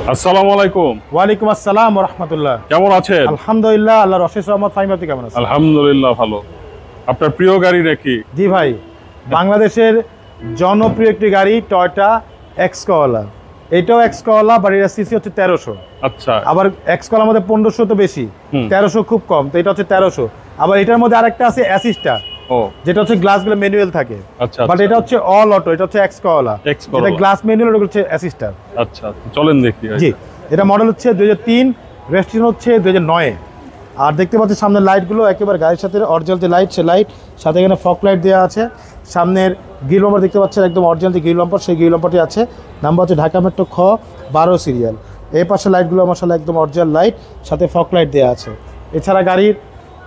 আসসালামু আলাইকুম। ওয়ালাইকুম আসসালাম ওয়া রাহমাতুল্লাহ। কেমন আছেন? আলহামদুলিল্লাহ, আল্লাহর অশেষ রহমত। ফাহিম, আপনি কেমন আছেন? আলহামদুলিল্লাহ ভালো। আপনার প্রিয় গাড়ি নাকি? জি ভাই, বাংলাদেশের জনপ্রিয় একটি গাড়ি টয়োটা এক্স করলা। এটাও এক্স করলা, বাট এর সিসি হচ্ছে 1300। আচ্ছা, আবার এক্স করলার মধ্যে 1500 তো বেশি, 1300 খুব কম, তো এটা হচ্ছে 1300। আবার এটার মধ্যে আরেকটা আছে অ্যাসিস্টা, যেটা হচ্ছে গ্লাসগুলো ম্যানুয়াল থাকে। আচ্ছা, বাট এটা হচ্ছে অল অটো, এটা হচ্ছে এক্স করলা, এটা গ্লাস ম্যানুয়াল, ওটা হচ্ছে অ্যাসিস্টা। আচ্ছা, চলেন দেখি। জি, এটা মডেল হচ্ছে 2003, রেজিস্ট্রেশন হচ্ছে 2009। আর দেখতে পাচ্ছি সামনের লাইটগুলো একেবারে গাড়ির সাথে অরিজিনাল যে লাইট, সে লাইট সাথে এখানে ফগ লাইট দেওয়া আছে। সামনের গ্রিল বাম্পার দেখতে পাচ্ছেন, একদম অরিজিনাল যে গ্রিল বাম্পার, সেই গ্রিল বাম্পারটি আছে। নাম্বার হচ্ছে ঢাকা মেট্রো খ 12 সিরিয়াল। এই পাশে লাইটগুলো মাশাআল্লাহ একদম অরিজিনাল লাইট, সাথে ফগ লাইট দেওয়া আছে। এছাড়া গাড়ির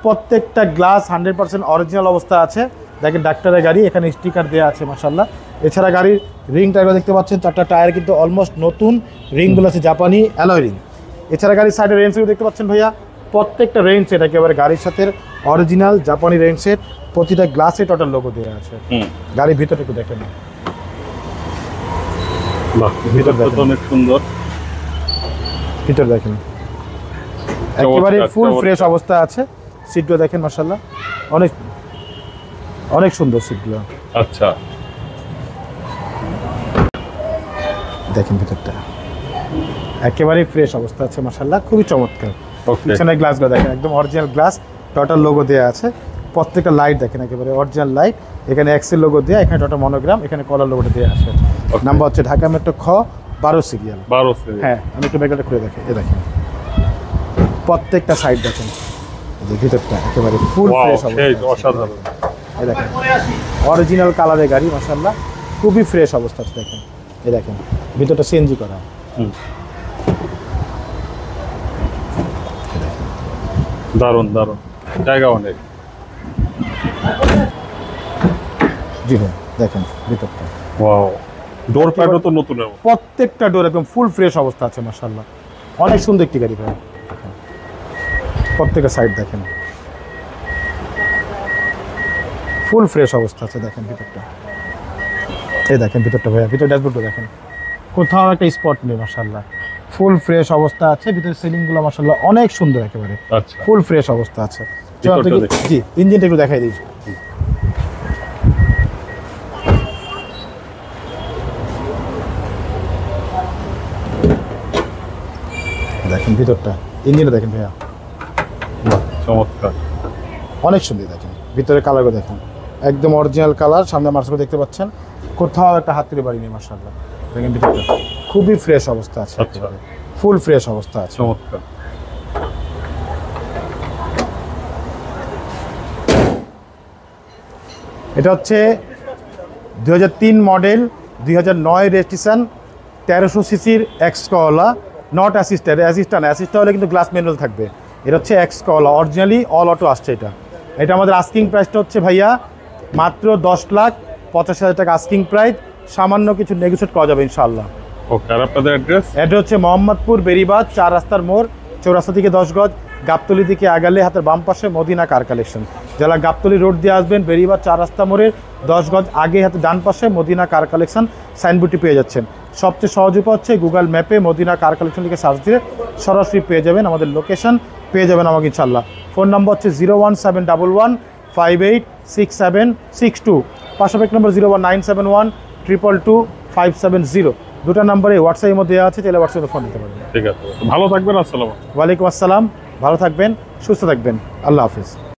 প্রত্যেকটা গ্লাস 100% অরিজিনাল অবস্থা আছে। দেখেন ডাক্তারের গাড়ি, এখানে স্টিকার দেওয়া আছে মাশাআল্লাহ। এছাড়া গাড়ির রিং টায়ারগুলো দেখতে পাচ্ছেন, 4টা টায়ার কিন্তু অলমোস্ট নতুন, রিংগুলো আছে জাপানি অ্যালয় রিং। এছাড়া গাড়ির সাইডে রেঞ্জ সেট দেখতে পাচ্ছেন ভাইয়া, প্রত্যেকটা রেঞ্জ সেট একেবারে গাড়ির সাথে অরিজিনাল জাপানি রেঞ্জ সেট, প্রতিটা গ্লাসে টোটাল লোগো দেওয়া আছে। গাড়ির ভিতরটা একটু দেখেন, ভিতরটা তো অনেক সুন্দর। ভিতর দেখেন একেবারে ফুল ফ্রেশ অবস্থা আছে। সিটগুলো দেখেন মাশাআল্লাহ, অনেক অনেক সুন্দর সিটগুলো। আচ্ছা, দেখেন ভিতরটা একেবারে ফ্রেশ অবস্থা আছে মাশাআল্লাহ, খুবই চমৎকার। পিছনের গ্লাসগুলো দেখেন একদম অরিজিনাল গ্লাস, টোটাল লোগো দেওয়া আছে। প্রত্যেকটা লাইট দেখেন একেবারে অরিজিনাল লাইট, এখানে এক্সেল লোগো দেওয়া, এখানে টোটাল মনোগ্রাম, এখানে কলার লোগোটা দেওয়া আছে। নাম্বার হচ্ছে ঢাকা মেট্রো খ 12 সিরিয়াল। হ্যাঁ, আমি একটু ব্যাগটা খুলে দেখি, এ দেখেন প্রত্যেকটা সাইড দেখেন, ভিতরটা একেবারে ফুল ফ্রেশ অবস্থা, অসাধারণ। এই দেখেন অরিজিনাল কালারের গাড়ি মাশাআল্লাহ, খুবই ফ্রেশ অবস্থা আছে। দেখেন এই দেখেন ভিতরটা সিএনজি করা। দারুণ দারুণ, জায়গা অনেক। জি ভাই দেখেন ভিতরটা, ওয়াও, ডোর প্যাডও তো নতুন। প্রত্যেকটা ডোর একদম ফুল ফ্রেশ অবস্থা আছে মাশাআল্লাহ, অনেক সুন্দর একটি গাড়ি ভাই। প্রত্যেকটা সাইড দেখেন ফুল ফ্রেশ অবস্থা আছে। দেখেন ভিতরটা, এই দেখেন ভিতরটা ভাইয়া, ভিতর ড্যাশবোর্ডটা দেখেন, কোথাও একটা স্পট নেই মাশাআল্লাহ, ফুল ফ্রেশ অবস্থা আছে। ভিতরে সিলিংগুলো মাশাআল্লাহ অনেক সুন্দর, একেবারে ফুল ফ্রেশ অবস্থা আছে। জি, ইঞ্জিনটা একটু দেখাই দিই। দেখেন ভিতরটা, ইঞ্জিনটা দেখেন ভাইয়া, চমৎকার, অনেক সুন্দর। দেখেন ভিতরে কালারগুলো দেখেন একদম অরিজিনাল কালার। সামনে মার্সগুলো দেখতে পাচ্ছেন, কোথাও একটা হাতের বাড়ি নেই মাশাআল্লাহ। দেখেন ভিতরটা খুবই ফ্রেশ অবস্থা আছে, ফুল ফ্রেশ অবস্থা আছে। চমৎকার। এটা হচ্ছে 2003 মডেল, 2009 রেজিস্ট্রেশন, 1300 সিসির X Corolla, not assistant. Assistant হলে কিন্তু গ্লাস ম্যানুয়াল থাকবে। এটা হচ্ছে X Corolla, originally all auto আসছে। এটা আমাদের আস্কিং প্রাইসটা হচ্ছে ভাইয়া মাত্র 10,85,000 টাকা আস্কিং প্রাইস, সামান্য কিছু নেগোশিয়েট করা যাবে ইনশাআল্লাহ। ওকে, আর আপনাদের অ্যাড্রেস? অ্যাড্রেস হচ্ছে মোহাম্মদপুর বেরিবাদ 4 রাস্তার মোড়, চৌরাস্তা থেকে 10 গজ, গাবতলি দিকে আগালে হাতের বাম পাশে মদিনা কার কালেকশন। যারা গাবতলি রোড দিয়ে আসবেন, বেরিবাদ 4 রাস্তা মোড়ের 10 গজ আগে হাতে ডান পাশে মদিনা কার কালেকশন সাইনবোর্ডটি পেয়ে যাচ্ছেন। সবচেয়ে সহজ উপায় হচ্ছে গুগল ম্যাপে মদিনা কার কালেকশন লিখে সার্চ দিয়ে সরাসরি পেয়ে যাবেন, আমাদের লোকেশন পেয়ে যাবেন আমাকে ইনশাআল্লাহ। ফোন নম্বর হচ্ছে 01711586762, পাশাপাশি নম্বর 01971222570। দুটো নম্বরে হোয়াটসঅ্যাপের মধ্যে দেওয়া আছে, তাহলে হোয়াটসঅ্যাপে ফোন দিতে পারবেন। ঠিক আছে, ভালো থাকবেন। আসসালামু আলাইকুম। ওয়ালাইকুম আসসালাম, ভালো থাকবেন, সুস্থ থাকবেন, আল্লাহ হাফিজ।